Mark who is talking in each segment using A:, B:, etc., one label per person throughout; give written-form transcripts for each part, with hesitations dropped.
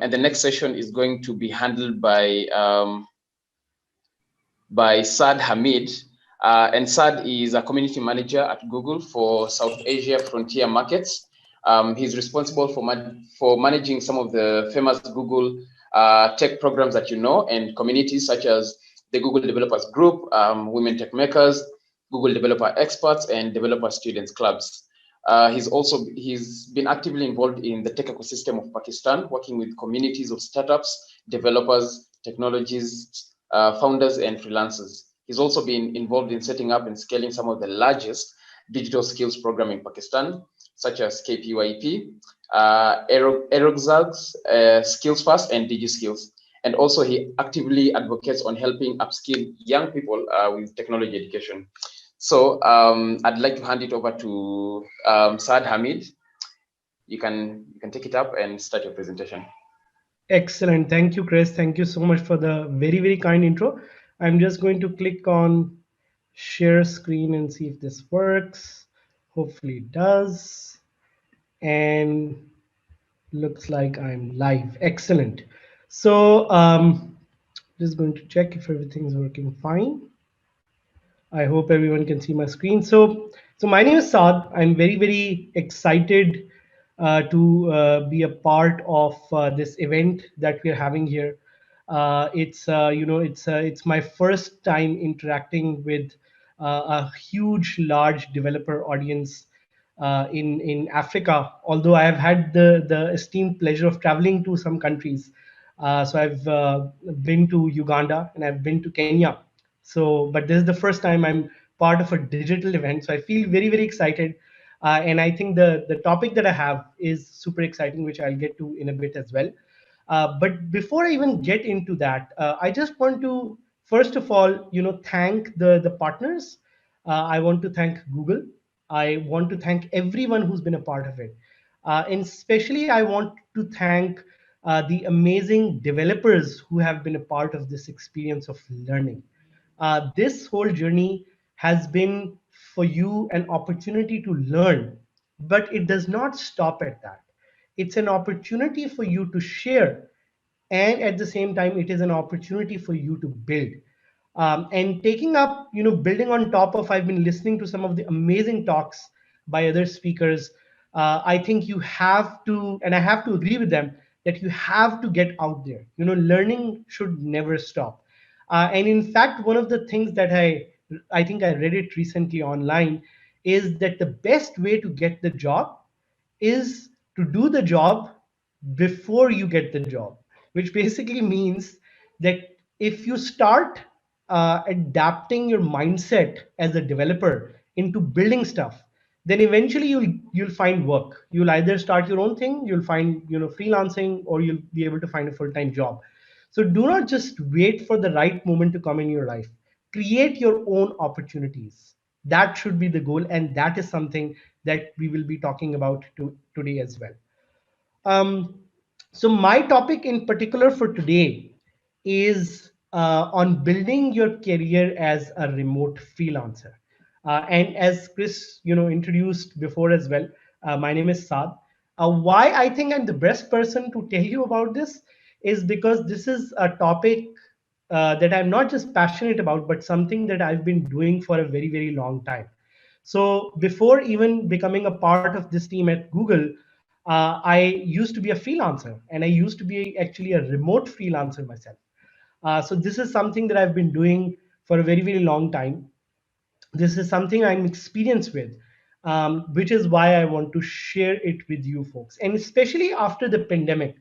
A: And the next session is going to be handled by Saad Hamid. And Saad is a community manager at Google for South Asia frontier markets. He's responsible for managing some of the famous Google tech programs that you know, and communities such as the Google Developers Group, Women Tech Makers, Google Developer Experts, and Developer Students Clubs. He's been actively involved in the tech ecosystem of Pakistan, working with communities of startups, developers, technologists, founders, and freelancers. He's also been involved in setting up and scaling some of the largest digital skills program in Pakistan, such as KPYP, Aeroxags, Skills Fast, and DigiSkills. And also he actively advocates on helping upskill young people with technology education. So I'd like to hand it over to Saad Hamid. You can take it up and start your presentation.
B: Excellent. Thank you, Chris. Thank you so much for the very, very kind intro. I'm just going to click on share screen and see if this works. Hopefully it does. And looks like I'm live. Excellent. So just going to check if everything's working fine. I hope everyone can see my screen. So my name is Saad. I'm very, very excited to be a part of this event that we're having here. It's my first time interacting with a huge, large developer audience in Africa. Although I have had the esteemed pleasure of traveling to some countries. So I've been to Uganda and I've been to Kenya. So, but this is the first time I'm part of a digital event. So I feel very, very excited. And I think the topic that I have is super exciting, which I'll get to in a bit as well. But before I even get into that, I just want to first of all, thank the partners. I want to thank Google. I want to thank everyone who's been a part of it, and especially I want to thank the amazing developers who have been a part of this experience of learning. This whole journey has been for you an opportunity to learn, but it does not stop at that. It's an opportunity for you to share, and at the same time it is an opportunity for you to build, and taking up, building on top of, I've been listening to some of the amazing talks by other speakers. I think you have to, and I have to agree with them, that you have to get out there. Learning should never stop. And in fact, one of the things that I think I read it recently online, is that the best way to get the job is to do the job before you get the job, which basically means that if you start adapting your mindset as a developer into building stuff, then eventually you'll find work. You'll either start your own thing, you'll find freelancing, or you'll be able to find a full-time job. So do not just wait for the right moment to come in your life. Create your own opportunities. That should be the goal, and that is something that we will be talking about today as well. Um, so my topic in particular for today is on building your career as a remote freelancer. And as Chris, introduced before as well, my name is Saad. Why I think I'm the best person to tell you about this is because this is a topic that I'm not just passionate about, but something that I've been doing for a very, very long time. So before even becoming a part of this team at Google, I used to be a freelancer, and I used to be actually a remote freelancer myself. So this is something that I've been doing for a very, very long time. This is something I'm experienced with, which is why I want to share it with you folks. And especially after the pandemic,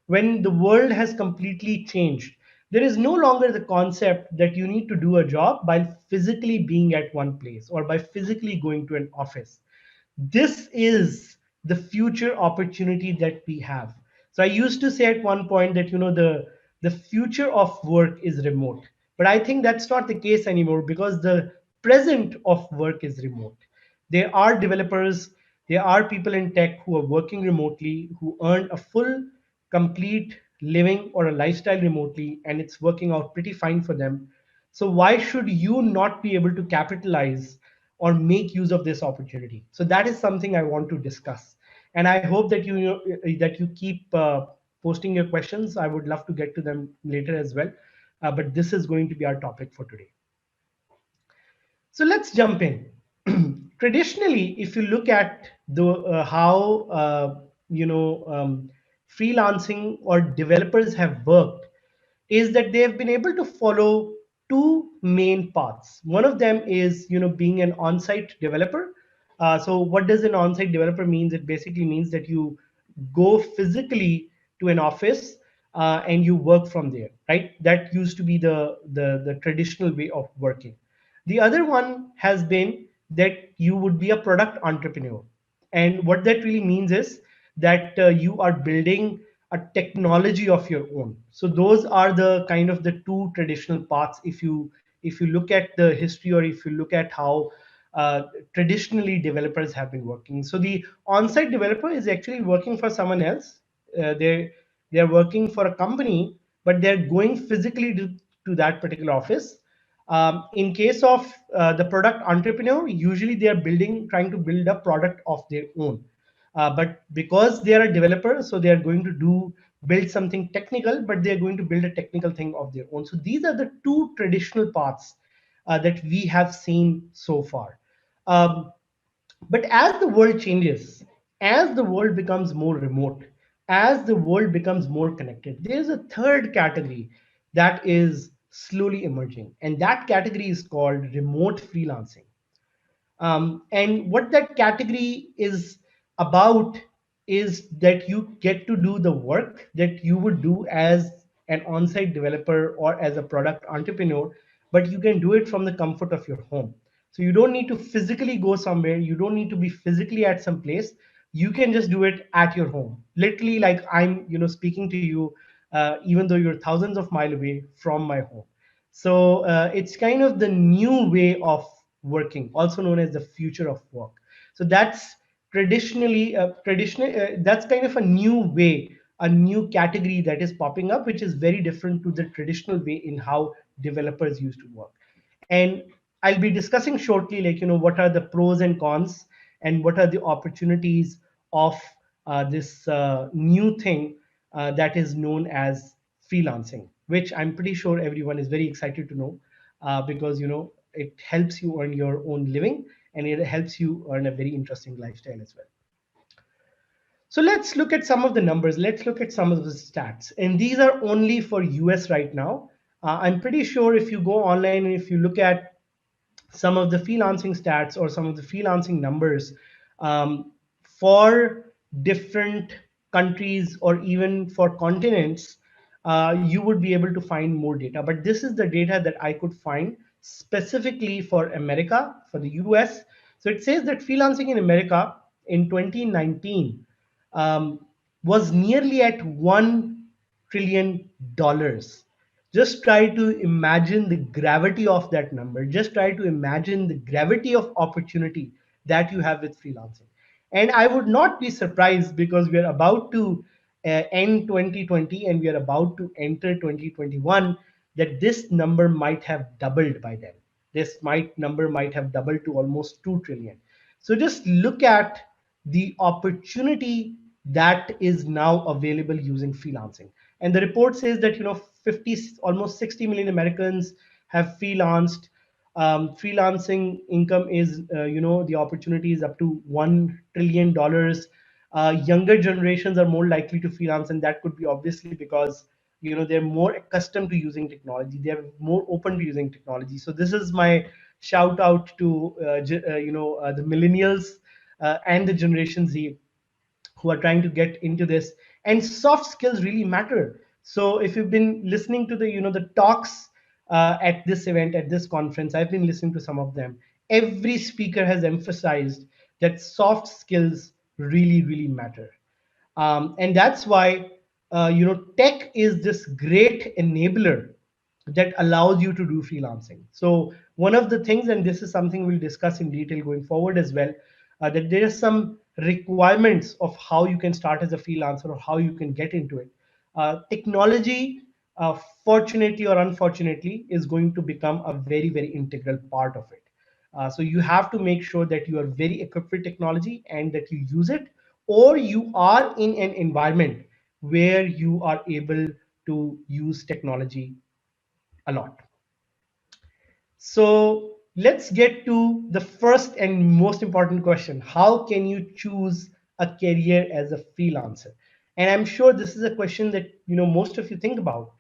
B: when the world has completely changed, there is no longer the concept that you need to do a job by physically being at one place or by physically going to an office. This is the future opportunity that we have. So I used to say at one point that the future of work is remote, but I think that's not the case anymore, because the present of work is remote. There are developers, there are people in tech who are working remotely, who earn a full, complete living or a lifestyle remotely, and it's working out pretty fine for them. So why should you not be able to capitalize or make use of this opportunity? So that is something I want to discuss, and I hope that you keep posting your questions. I would love to get to them later as well. But this is going to be our topic for today. So let's jump in. Traditionally, if you look at the how freelancing or developers have worked, is that they have been able to follow two main paths. One of them is being an on-site developer. So what does an on-site developer means? It basically means that you go physically to an office and you work from there, right? That used to be the traditional way of working. The other one has been that you would be a product entrepreneur. And what that really means is that you are building a technology of your own. So those are the kind of the two traditional paths. If you look at the history, or if you look at how uh, traditionally developers have been working. So the on-site developer is actually working for someone else. They're working for a company, but they're going physically to that particular office. In case of the product entrepreneur, usually they are trying to build a product of their own. But because they are a developer, so they are going to build something technical, but they are going to build a technical thing of their own. So these are the two traditional paths that we have seen so far. Um, but as the world changes, as the world becomes more remote, as the world becomes more connected, there's a third category that is slowly emerging, and that category is called remote freelancing. And what that category is about is that you get to do the work that you would do as an on-site developer or as a product entrepreneur, but you can do it from the comfort of your home. So you don't need to physically go somewhere. You don't need to be physically at some place. You can just do it at your home. Literally, like I'm, speaking to you, even though you're thousands of miles away from my home. So it's kind of the new way of working, also known as the future of work. So that's that's kind of a new way, a new category that is popping up, which is very different to the traditional way in how developers used to work. And I'll be discussing shortly, like what are the pros and cons, and what are the opportunities of this new thing that is known as freelancing, which I'm pretty sure everyone is very excited to know, because it helps you earn your own living, and it helps you earn a very interesting lifestyle as well. So let's look at some of the numbers. Let's look at some of the stats, and these are only for US right now. I'm pretty sure if you go online and if you look at some of the freelancing stats or some of the freelancing numbers for different countries or even for continents, you would be able to find more data. But this is the data that I could find specifically for America, for the US. So it says that freelancing in America in 2019 um, was nearly at $1 trillion. Just try to imagine the gravity of that number. Just try to imagine the gravity of opportunity that you have with freelancing. And I would not be surprised, because we are about to end 2020 and we are about to enter 2021, that this number might have doubled by then. This number might have doubled to almost 2 trillion. So just look at the opportunity that is now available using freelancing. And the report says that 50, almost 60 million Americans have freelanced. Freelancing income is the opportunity is up to $1 trillion. Younger generations are more likely to freelance, and that could be obviously because they're more accustomed to using technology. They're more open to using technology. So this is my shout out to the millennials and the Generation Z who are trying to get into this. And soft skills really matter. So if you've been listening to the talks at this event, at this conference, I've been listening to some of them. Every speaker has emphasized that soft skills really matter. And that's why tech is this great enabler that allows you to do freelancing. So one of the things, and this is something we'll discuss in detail going forward as well, that there are some requirements of how you can start as a freelancer or how you can get into it. Technology, fortunately or unfortunately, is going to become a very integral part of it. So you have to make sure that you are very equipped with technology and that you use it, or you are in an environment where you are able to use technology a lot. So let's get to the first and most important question. How can you choose a career as a freelancer? And I'm sure this is a question that most of you think about.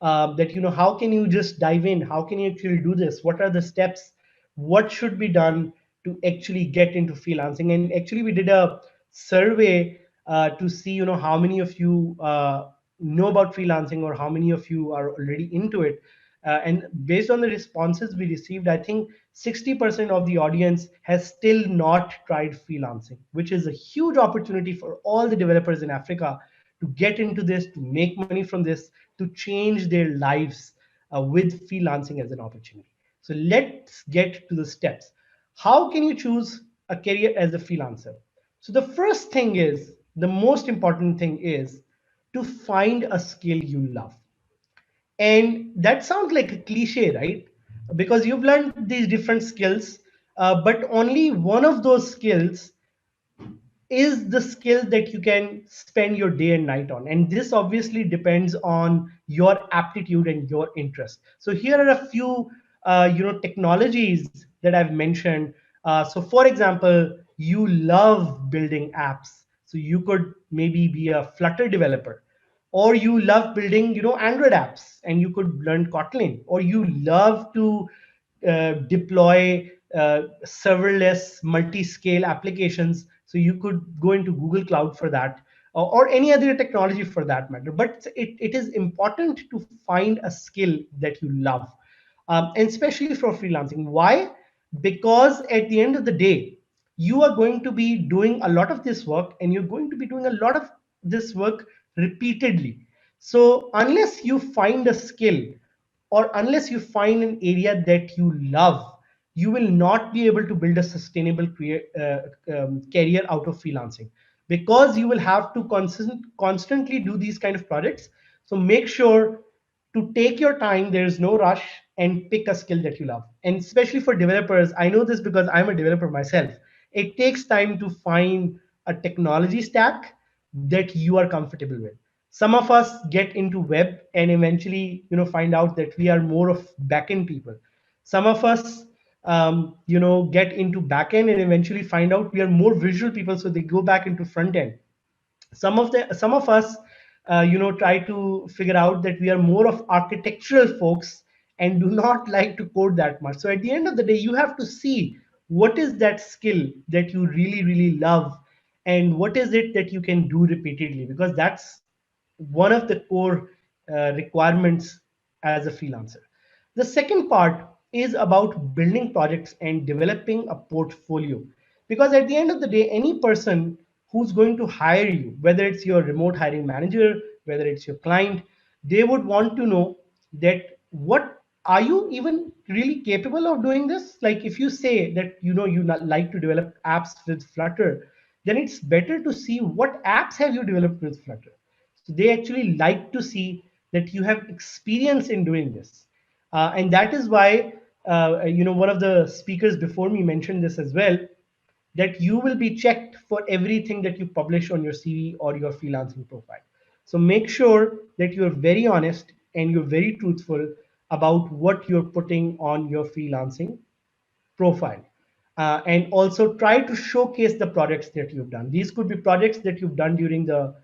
B: That how can you just dive in? How can you actually do this? What are the steps? What should be done to actually get into freelancing? And actually, we did a survey to see how many of you know about freelancing, or how many of you are already into it. And based on the responses we received, I think 60% of the audience has still not tried freelancing, which is a huge opportunity for all the developers in Africa to get into this, to make money from this, to change their lives with freelancing as an opportunity. So let's get to the steps. How can you choose a career as a freelancer? So the first thing is, the most important thing is to find a skill you love. And that sounds like a cliche, right? Because you've learned these different skills, but only one of those skills is the skill that you can spend your day and night on. And this obviously depends on your aptitude and your interest. So here are a few technologies that I've mentioned. So for example, you love building apps, so you could maybe be a Flutter developer. Or you love building Android apps, and you could learn Kotlin. Or you love to deploy serverless multi-scale applications, so you could go into Google Cloud for that, or any other technology for that matter. But it is important to find a skill that you love, and especially for freelancing. Why? Because at the end of the day, you are going to be doing a lot of this work, and you're going to be doing a lot of this work repeatedly. So unless you find a skill, or unless you find an area that you love, you will not be able to build a sustainable career out of freelancing, because you will have to constantly do these kind of projects. So make sure to take your time. There is no rush, and pick a skill that you love. And especially for developers, I know this because I'm a developer myself. It takes time to find a technology stack that you are comfortable with. Some of us get into web and eventually find out that we are more of backend people. Some of us get into backend and eventually find out we are more visual people, so they go back into front end. Some of us try to figure out that we are more of architectural folks and do not like to code that much. So at the end of the day, you have to see what is that skill that you really really love, and what is it that you can do repeatedly, because that's one of the core requirements as a freelancer. The second part is about building projects and developing a portfolio. Because at the end of the day, any person who's going to hire you, whether it's your remote hiring manager, whether it's your client, they would want to know that what are you even really capable of doing this? Like if you say that you like to develop apps with Flutter, then it's better to see what apps have you developed with Flutter. So they actually like to see that you have experience in doing this. And that is why one of the speakers before me mentioned this as well, that you will be checked for everything that you publish on your CV or your freelancing profile. So make sure that you're very honest and you're very truthful about what you're putting on your freelancing profile. And also try to showcase the projects that you've done. These could be projects that you've done during the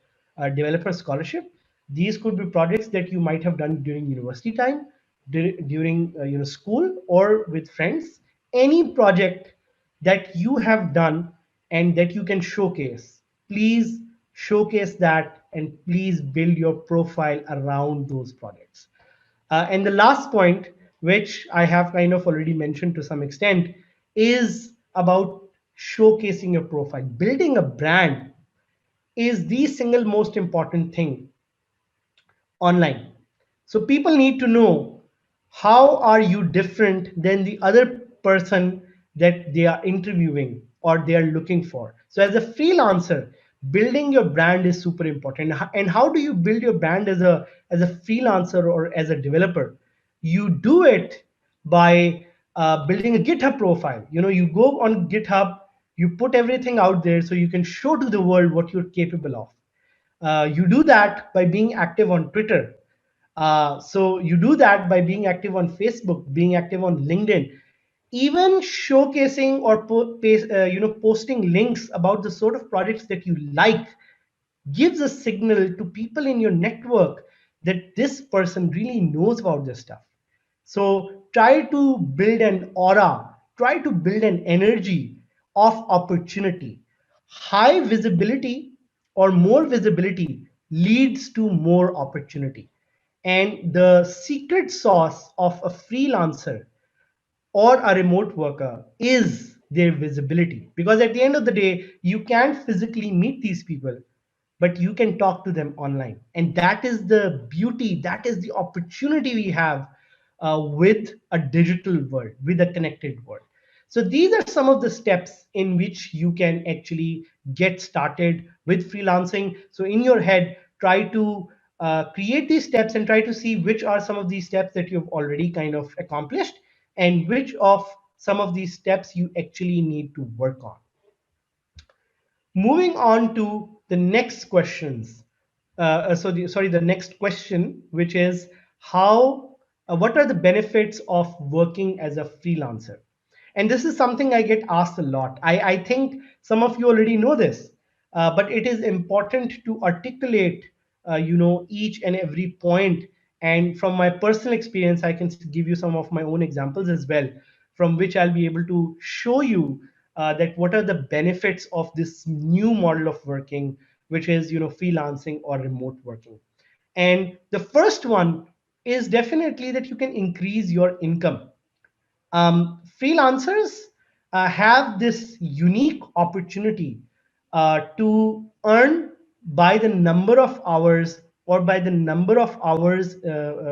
B: developer scholarship. These could be projects that you might have done during university time, during school, or with friends. Any project that you have done and that you can showcase, please showcase that, and please build your profile around those projects. And the last point, which I have kind of already mentioned to some extent, is about showcasing your profile. Building a brand is the single most important thing online. So people need to know how are you different than the other person that they are interviewing or they are looking for. So as a freelancer, building your brand is super important. And how do you build your brand as a freelancer or as a developer? You do it by building a GitHub profile. You go on GitHub, you put everything out there so you can show to the world what you're capable of. You do that by being active on Twitter. So you do that by being active on Facebook, being active on LinkedIn, even showcasing or posting links about the sort of projects that you like gives a signal to people in your network that this person really knows about this stuff. So try to build an aura, try to build an energy of opportunity. High visibility or more visibility leads to more opportunity. And the secret sauce of a freelancer or a remote worker is their visibility, because at the end of the day you can't physically meet these people, but you can talk to them online. And that is the beauty, that is the opportunity we have with a digital world, with a connected world. So these are some of the steps in which you can actually get started with freelancing. So in your head, try to create these steps and try to see which are some of these steps that you've already kind of accomplished and which of some of these steps you actually need to work on. Moving on to the next questions. The next question, which is what are the benefits of working as a freelancer? And this is something I get asked a lot. I think some of you already know this, but it is important to articulate, each and every point. And from my personal experience, I can give you some of my own examples as well, from which I'll be able to show you that what are the benefits of this new model of working, which is freelancing or remote working. And the first one is definitely that you can increase your income. Freelancers have this unique opportunity to earn by the number of hours, or by the number of hours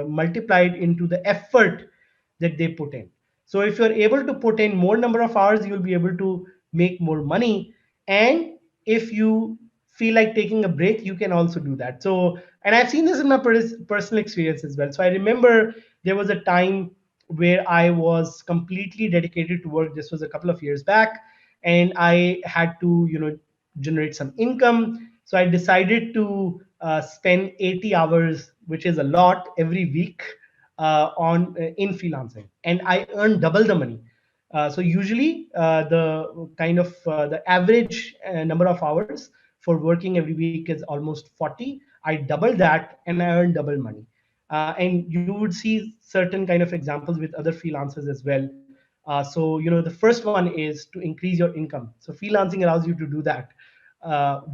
B: multiplied into the effort that they put in. So if you're able to put in more number of hours, you'll be able to make more money. And if you feel like taking a break, you can also do that. So, and I've seen this in my personal experience as well. So I remember there was a time where I was completely dedicated to work. This was a couple of years back, and I had to, generate some income. So I decided to spend 80 hours, which is a lot, every week on in freelancing, and I earned double the money. So usually the kind of the average number of hours for working every week is almost 40. I doubled that and I earned double money. And you would see certain kind of examples with other freelancers as well. So the first one is to increase your income. So freelancing allows you to do that,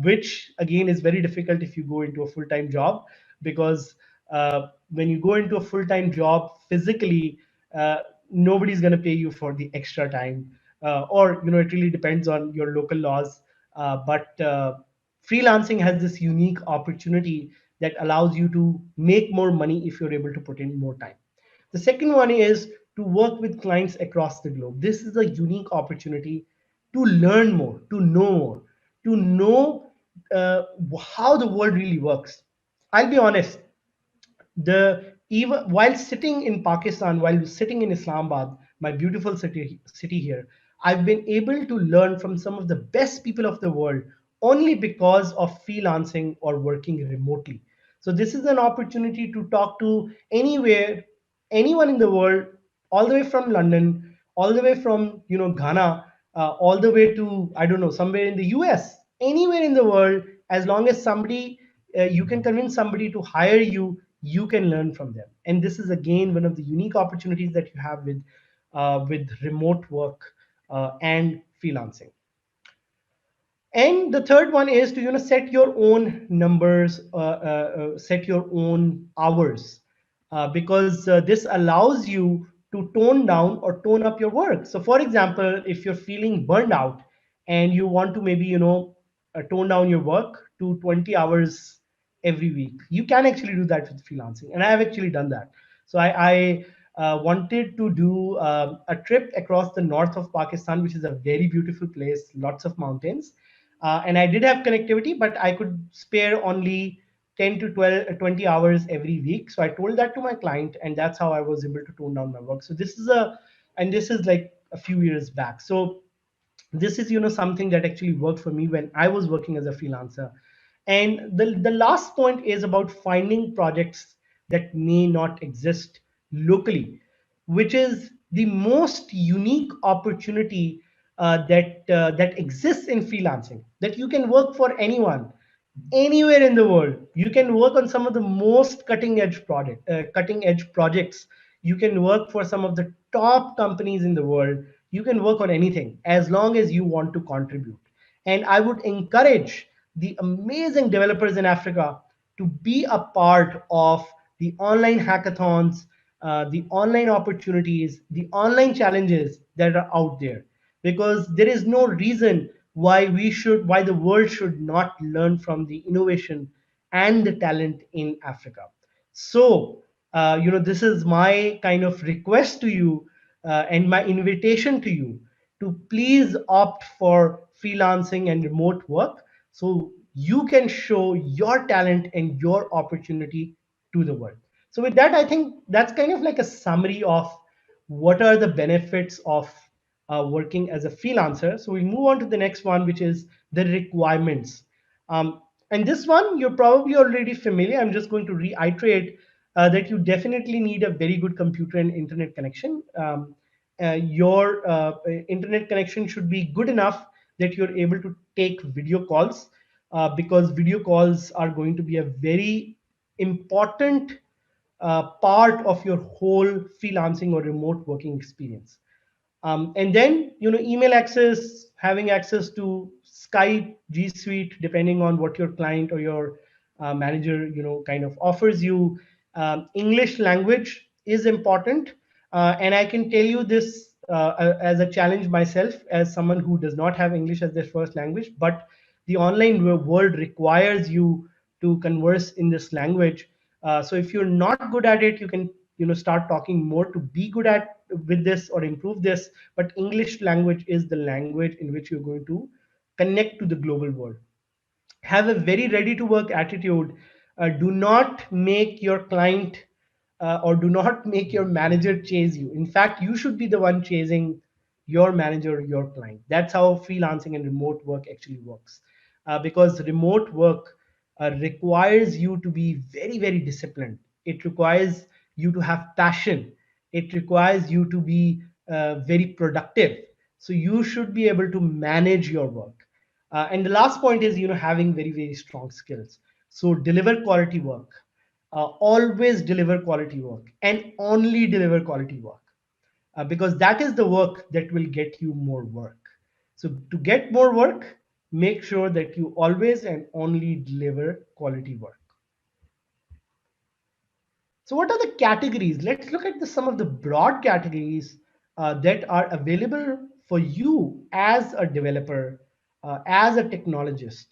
B: which again is very difficult if you go into a full-time job, because when you go into a full-time job physically, nobody's going to pay you for the extra time, or it really depends on your local laws. But freelancing has this unique opportunity that allows you to make more money if you're able to put in more time. The second one is to work with clients across the globe. This is a unique opportunity to learn more, to know more, to know uh, how the world really works. I'll be honest, the even while sitting in Pakistan, while sitting in Islamabad, my beautiful city here, I've been able to learn from some of the best people of the world only because of freelancing or working remotely. So this is an opportunity to talk to anywhere, anyone in the world, all the way from London, all the way from Ghana, all the way to, I don't know, somewhere in the US, anywhere in the world. As long as somebody you can convince somebody to hire you, you can learn from them. And this is again one of the unique opportunities that you have with remote work and freelancing. And the third one is to set your own numbers, set your own hours, because this allows you to tone down or tone up your work. So for example, if you're feeling burned out and you want to maybe tone down your work to 20 hours every week, you can actually do that with freelancing, and I have actually done that. So I wanted to do a trip across the north of Pakistan, which is a very beautiful place, lots of mountains, and I did have connectivity, but I could spare only 10 to 12, 20 hours every week. So I told that to my client, and that's how I was able to tone down my work. So and this is like a few years back. So this is something that actually worked for me when I was working as a freelancer. And the last point is about finding projects that may not exist locally, which is the most unique opportunity that exists in freelancing. That you can work for anyone, anywhere in the world. You can work on some of the most cutting edge projects. You can work for some of the top companies in the world. You can work on anything as long as you want to contribute. And I would encourage the amazing developers in Africa to be a part of the online hackathons, the online opportunities, the online challenges that are out there, because there is no reason why the world should not learn from the innovation and the talent in Africa. So this is my kind of request to you, and my invitation to you to please opt for freelancing and remote work, so you can show your talent and your opportunity to the world. So with that, I think that's kind of like a summary of what are the benefits of working as a freelancer. So we move on to the next one, which is the requirements. And this one you're probably already familiar. I'm just going to reiterate that you definitely need a very good computer and internet connection. Your internet connection should be good enough that you're able to take video calls, because video calls are going to be a very important part of your whole freelancing or remote working experience. And then email access, having access to Skype, G Suite, depending on what your client or your manager kind of offers you. English language is important, and I can tell you this as a challenge myself, as someone who does not have English as their first language, but the online world requires you to converse in this language. So if you're not good at it, you can start talking more to be good at with this or improve this. But English language is the language in which you're going to connect to the global world. Have a very ready to work attitude. Do not make your client or do not make your manager chase you. In fact, you should be the one chasing your manager or your client. That's how freelancing and remote work actually works. Because remote work requires you to be very, very disciplined. It requires you to have passion. It requires you to be very productive. So you should be able to manage your work. And the last point is, having very, very strong skills. So deliver quality work. Always deliver quality work and only deliver quality work, because that is the work that will get you more work. So to get more work, make sure that you always and only deliver quality work. So what are the categories? Let's look at some of the broad categories that are available for you as a developer, as a technologist.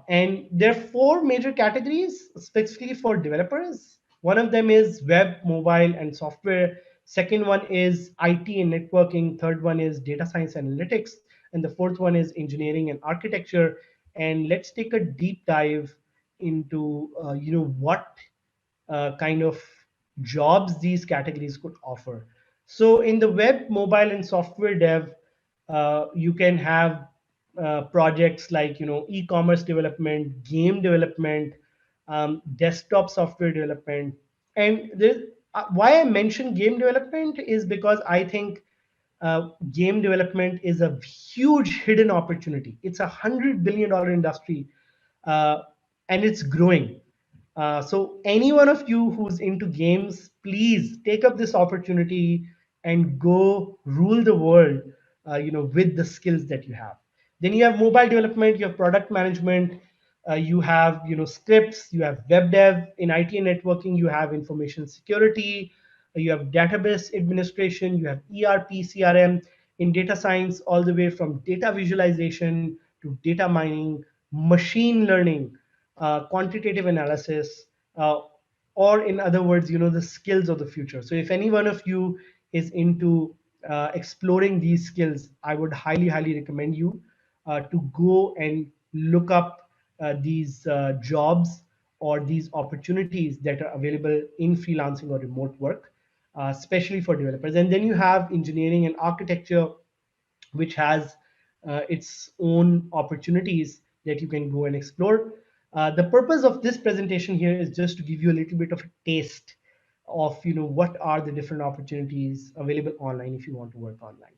B: And there are four major categories specifically for developers. One of them is web, mobile, and software. Second one is IT and networking. Third one is data science and analytics. And the fourth one is engineering and architecture. And let's take a deep dive into what kind of jobs these categories could offer. So in the web, mobile, and software dev, you can have projects like e-commerce development, game development, desktop software development. And why I mention game development is because I think game development is a huge hidden opportunity. It's $100 billion industry, uh, and it's growing. So any one of you who's into games, please take up this opportunity and go rule the world, with the skills that you have. Then you have mobile development, you have product management, you have scripts, you have web dev. In IT and networking, you have information security, you have database administration, you have ERP, CRM. In data science, all the way from data visualization to data mining, machine learning, quantitative analysis, or in other words, the skills of the future. So if any one of you is into exploring these skills, I would highly, highly recommend you to go and look up these jobs or these opportunities that are available in freelancing or remote work, especially for developers. And then you have engineering and architecture, which has its own opportunities that you can go and explore. The purpose of this presentation here is just to give you a little bit of a taste of what are the different opportunities available online if you want to work online.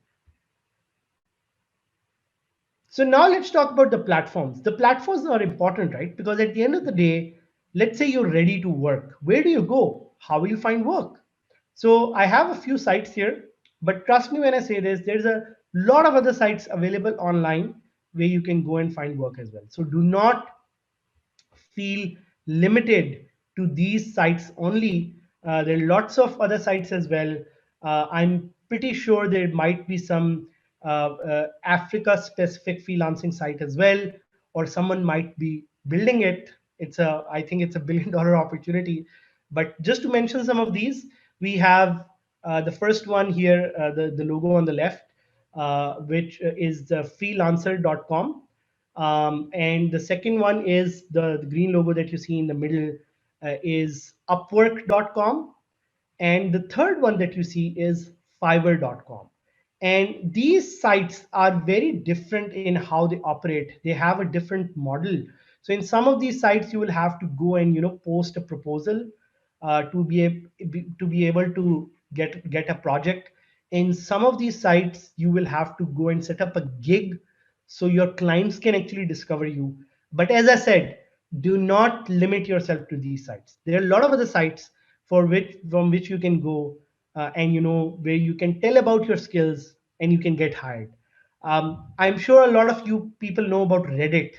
B: So now let's talk about the platforms. The platforms are important, right? Because at the end of the day, let's say you're ready to work. Where do you go? How will you find work? So I have a few sites here, but trust me when I say this, there's a lot of other sites available online where you can go and find work as well. So do not feel limited to these sites only. There are lots of other sites as well. I'm pretty sure there might be some Africa specific freelancing site as well, or someone might be building it. I think it's a $1 billion opportunity. But just to mention some of these, we have the first one here, the logo on the left, which is the freelancer.com. And the second one is the green logo that you see in the middle is upwork.com. And the third one that you see is fiverr.com. And these sites are very different in how they operate. They have a different model. So in some of these sites, you will have to go and post a proposal to be able to get a project. In some of these sites, you will have to go and set up a gig so your clients can actually discover you. But as I said, do not limit yourself to these sites. There are a lot of other sites from which you can go and where you can tell about your skills and you can get hired. I'm sure a lot of you people know about Reddit.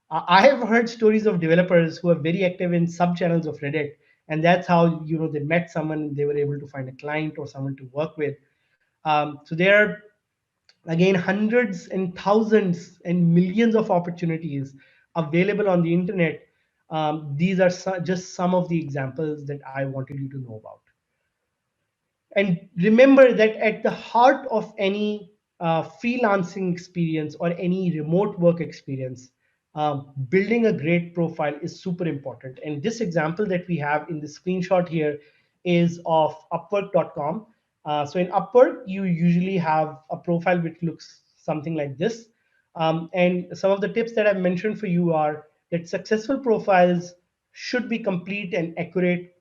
B: I have heard stories of developers who are very active in sub channels of Reddit, and that's how they met someone and they were able to find a client or someone to work with. So there are again hundreds and thousands and millions of opportunities available on the internet. These are just some of the examples that I wanted you to know about. And remember that at the heart of any freelancing experience or any remote work experience, building a great profile is super important. And this example that we have in the screenshot here is of upwork.com. So in Upwork, you usually have a profile which looks something like this. And some of the tips that I've mentioned for you are that successful profiles should be complete and accurate,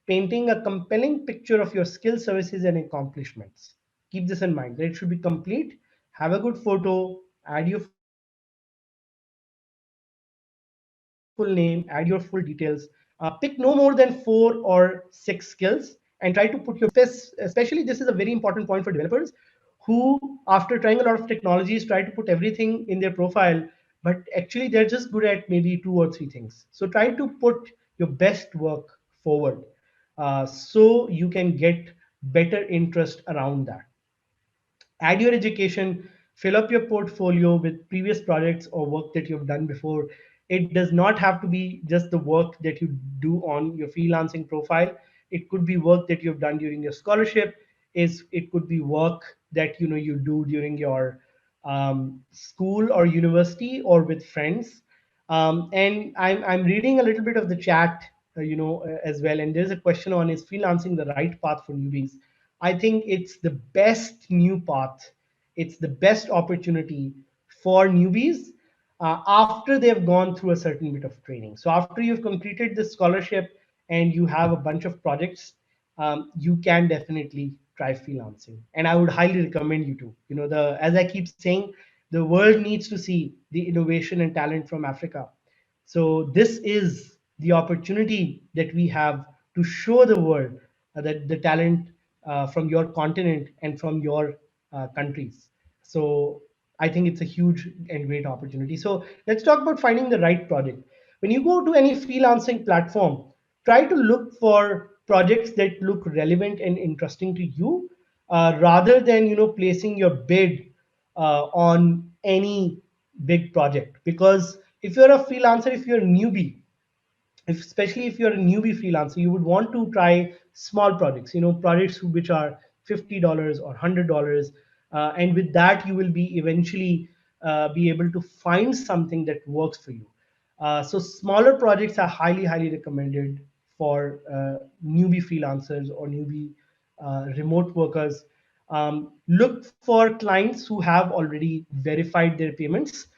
B: painting a compelling picture of your skills, services, and accomplishments. Keep this in mind. That it should be complete. Have a good photo. Add your full name. Add your full details. Pick no more than 4 or 6 skills and try to put your best. Especially, this is a very important point for developers who, after trying a lot of technologies, try to put everything in their profile, but actually they're just good at maybe 2 or 3 things. So try to put your best work forward so you can get better interest around that. Add your education, fill up your portfolio with previous projects or work that you've done before. It does not have to be just the work that you do on your freelancing profile. It could be work that you've done during your scholarship. It could be work that you do during your school or university or with friends. And I'm reading a little bit of the chat, as well. And there's a question on, is freelancing the right path for newbies? I think it's the best new path. It's the best opportunity for newbies after they've gone through a certain bit of training. So after you've completed the scholarship and you have a bunch of projects, you can definitely try freelancing. And I would highly recommend you to. As I keep saying, the world needs to see the innovation and talent from Africa. So this is the opportunity that we have to show the world that the talent from your continent and from your countries. So I think it's a huge and great opportunity. So let's talk about finding the right project. When you go to any freelancing platform, try to look for projects that look relevant and interesting to you, rather than placing your bid on any big project. Because if you're a freelancer, if you're a newbie, especially if you're a newbie freelancer, you would want to try small projects, projects which are $50 or $100. And with that, you will be eventually be able to find something that works for you. So smaller projects are highly, highly recommended for newbie freelancers or newbie remote workers. Look for clients who have already verified their payments,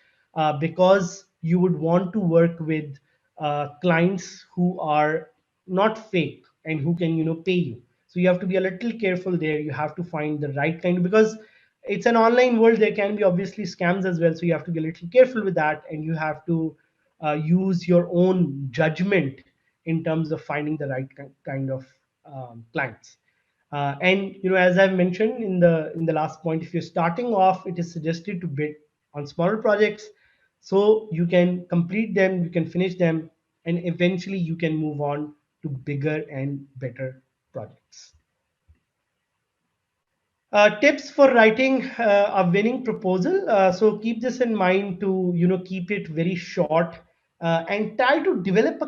B: because you would want to work with clients who are not fake and who can pay you. So you have to be a little careful there. You have to find the right kind, because it's an online world. There can be obviously scams as well, so you have to be a little careful with that, and you have to use your own judgment in terms of finding the right kind of clients. And as I've mentioned in the last point, if you're starting off, it is suggested to bid on smaller projects, so you can complete them, you can finish them, and eventually you can move on to bigger and better projects. Tips for writing a winning proposal. So keep this in mind to keep it very short, and try to develop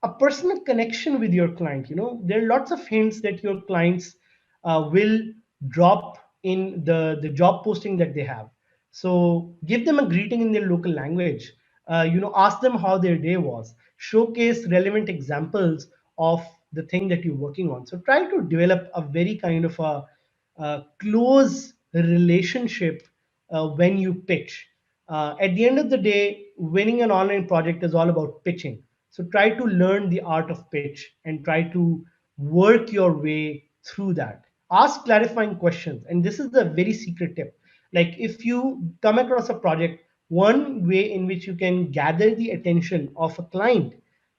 B: a personal connection with your client. There are lots of hints that your clients will drop in the job posting that they have. So give them a greeting in their local language. Ask them how their day was. Showcase relevant examples of the thing that you're working on. So try to develop a very kind of a close relationship when you pitch. At the end of the day, winning an online project is all about pitching. So try to learn the art of pitch and try to work your way through that. Ask clarifying questions. And this is a very secret tip. Like, if you come across a project, one way in which you can gather the attention of a client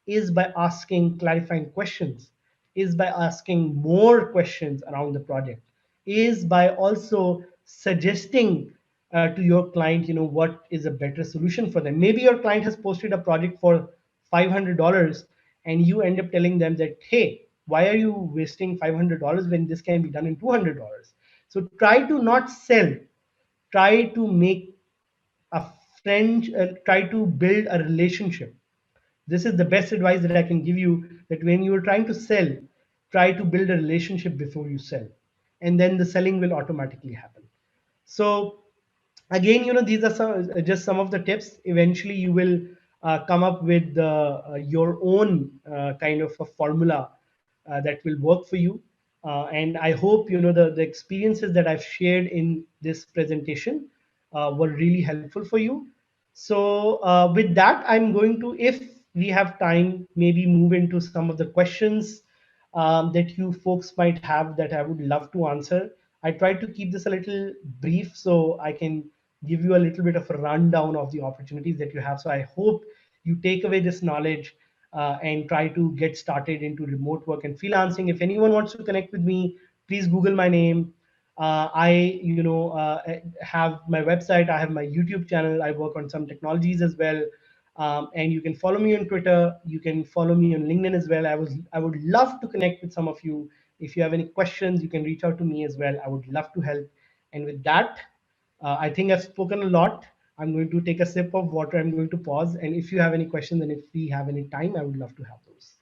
B: is by asking clarifying questions, is by asking more questions around the project, is by also suggesting to your client, what is a better solution for them. Maybe your client has posted a project for $500, and you end up telling them that, hey, why are you wasting $500 when this can be done in $200? So try to not sell, try to make a friend, try to build a relationship. This is the best advice that I can give you, that when you are trying to sell, try to build a relationship before you sell, and then the selling will automatically happen. So again, these are just some of the tips. Eventually you will come up with your own kind of a formula that will work for you. And I hope the experiences that I've shared in this presentation were really helpful for you. So with that, I'm going to, if we have time, maybe move into some of the questions that you folks might have that I would love to answer. I tried to keep this a little brief so I can give you a little bit of a rundown of the opportunities that you have. So I hope you take away this knowledge and try to get started into remote work and freelancing. If anyone wants to connect with me, please Google my name. I, have my website. I have my YouTube channel. I work on some technologies as well. And you can follow me on Twitter. You can follow me on LinkedIn as well. I would love to connect with some of you. If you have any questions, you can reach out to me as well. I would love to help. And with that, I think I've spoken a lot. I'm going to take a sip of water. I'm going to pause. And if you have any questions and if we have any time, I would love to have those.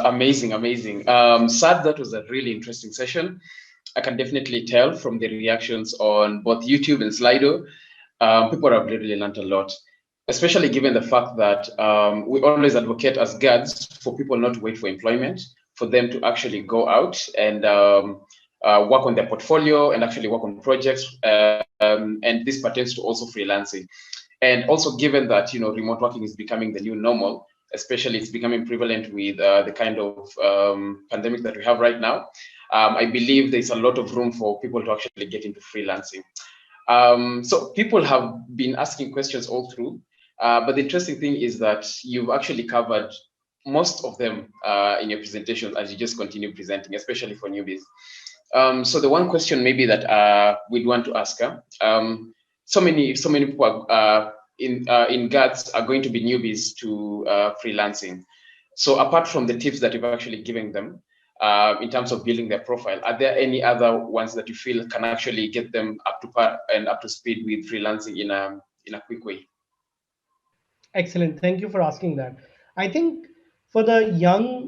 A: Amazing, amazing. Sad, that was a really interesting session. I can definitely tell from the reactions on both YouTube and Slido. People have really learned a lot, especially given the fact that we always advocate as GADS for people not to wait for employment, for them to actually go out and work on their portfolio and actually work on projects. And this pertains to also freelancing. And also given that, remote working is becoming the new normal, especially it's becoming prevalent with the kind of pandemic that we have right now, I believe there's a lot of room for people to actually get into freelancing. So people have been asking questions all through, but the interesting thing is that you've actually covered most of them in your presentations as you just continue presenting, especially for newbies. So the one question maybe that we'd want to ask her, so many people in GADS are going to be newbies to freelancing. So apart from the tips that you've actually given them in terms of building their profile, are there any other ones that you feel can actually get them up to par and up to speed with freelancing in a quick way?
B: Excellent. Thank you for asking that. I think for the young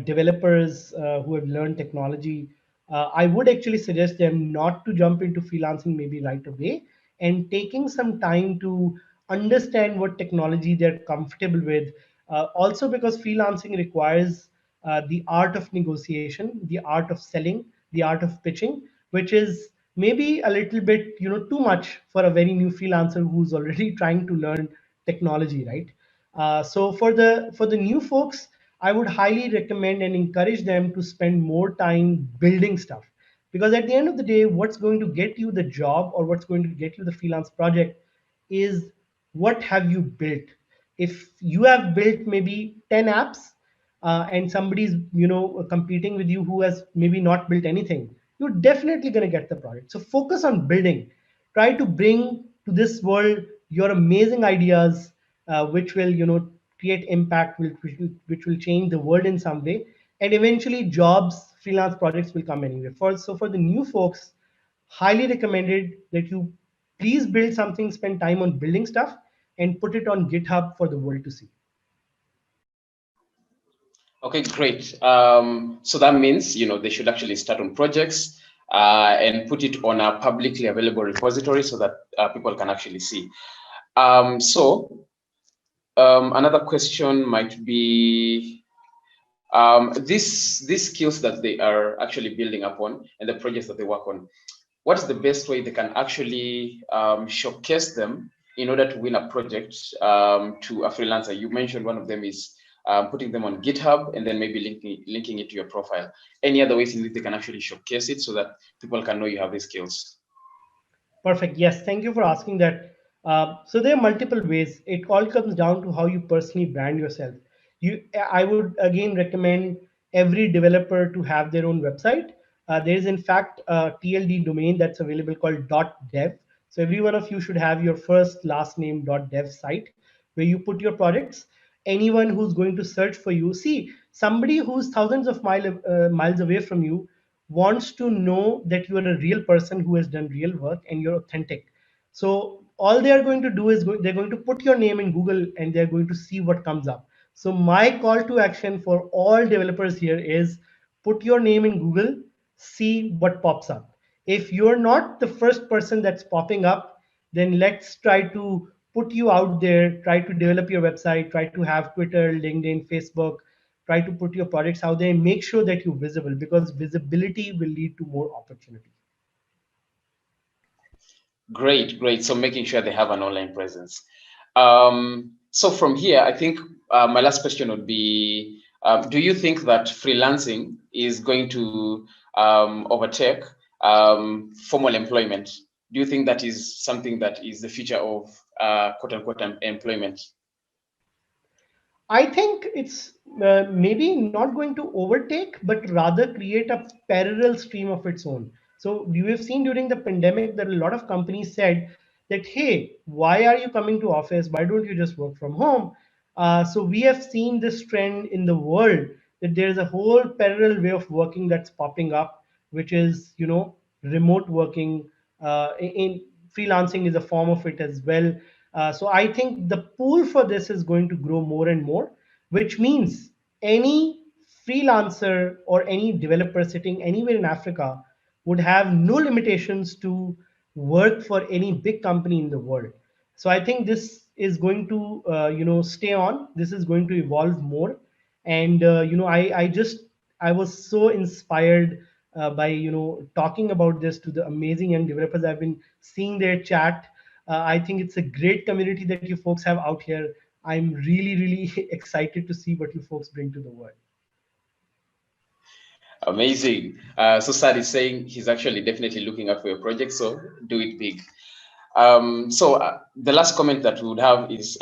B: developers who have learned technology, I would actually suggest them not to jump into freelancing maybe right away, and taking some time to understand what technology they're comfortable with. Also, because freelancing requires the art of negotiation, the art of selling, the art of pitching, which is maybe a little bit, too much for a very new freelancer who's already trying to learn technology, right? So for the new folks, I would highly recommend and encourage them to spend more time building stuff, because at the end of the day, what's going to get you the job or what's going to get you the freelance project is what have you built. If you have built maybe 10 apps, and somebody's competing with you who has maybe not built anything, you're definitely going to get the product. So focus on building. Try to bring to this world your amazing ideas, which will create impact, which will change the world in some way, and eventually jobs, freelance projects will come anyway. For the new folks, highly recommended that you please build something, spend time on building stuff, and put it on GitHub for the world to see.
A: Okay, great. So that means, they should actually start on projects and put it on a publicly available repository so that people can actually see. Another question might be, these skills that they are actually building upon and the projects that they work on, what is the best way they can actually showcase them in order to win a project to a freelancer? You mentioned one of them is putting them on GitHub and then maybe linking it to your profile. Any other ways in which they can actually showcase it so that people can know you have these skills?
B: Perfect. Yes, thank you for asking that. So there are multiple ways. It all comes down to how you personally brand yourself. I would again recommend every developer to have their own website. There is in fact a TLD domain that's available called .dev. So every one of you should have your first last name .dev site where you put your projects. Anyone who's going to search for you, see somebody who's thousands of miles away from you wants to know that you are a real person who has done real work and you're authentic. So all they are going to do is they're going to put your name in Google and they're going to see what comes up. So my call to action for all developers here is put your name in Google, see what pops up. If you're not the first person that's popping up, then let's try to put you out there, try to develop your website, try to have Twitter, LinkedIn, Facebook, try to put your projects out there and make sure that you're visible, because visibility will lead to more opportunity.
A: Great, great. So making sure they have an online presence. So from here, I think my last question would be, do you think that freelancing is going to overtake formal employment? Do you think that is something that is the future of quote unquote employment?
B: I think it's maybe not going to overtake, but rather create a parallel stream of its own. So you have seen during the pandemic that a lot of companies said that, hey, why are you coming to office? Why don't you just work from home? So we have seen this trend in the world that there is a whole parallel way of working that's popping up, which is remote working. In freelancing is a form of it as well. So I think the pool for this is going to grow more and more, which means any freelancer or any developer sitting anywhere in Africa would have no limitations to work for any big company in the world. So I think this is going to stay on. This is going to evolve more, and I was so inspired by talking about this to the amazing young developers. I've been seeing their chat. I think it's a great community that you folks have out here. I'm really, really excited to see what you folks bring to the world.
A: Amazing. So Sad is saying he's actually definitely looking out for your project, so do it big. The last comment that we would have is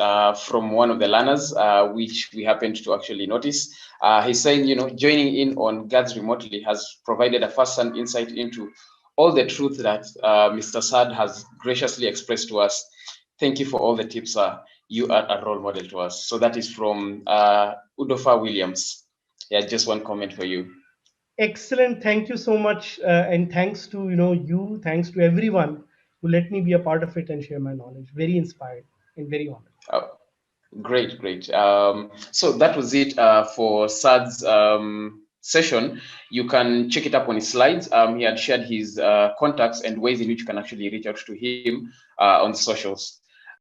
A: from one of the learners, which we happened to actually notice. He's saying, joining in on GADS remotely has provided a first-hand insight into all the truth that Mr. Sad has graciously expressed to us. Thank you for all the tips, sir. You are a role model to us. So that is from Udofa Williams. Yeah, just one comment for you.
B: Excellent. Thank you so much, and thanks to you. Thanks to everyone who let me be a part of it and share my knowledge. Very inspired and very honored.
A: Oh, great, great. So that was it for Sad's session. You can check it up on his slides. He had shared his contacts and ways in which you can actually reach out to him on the socials.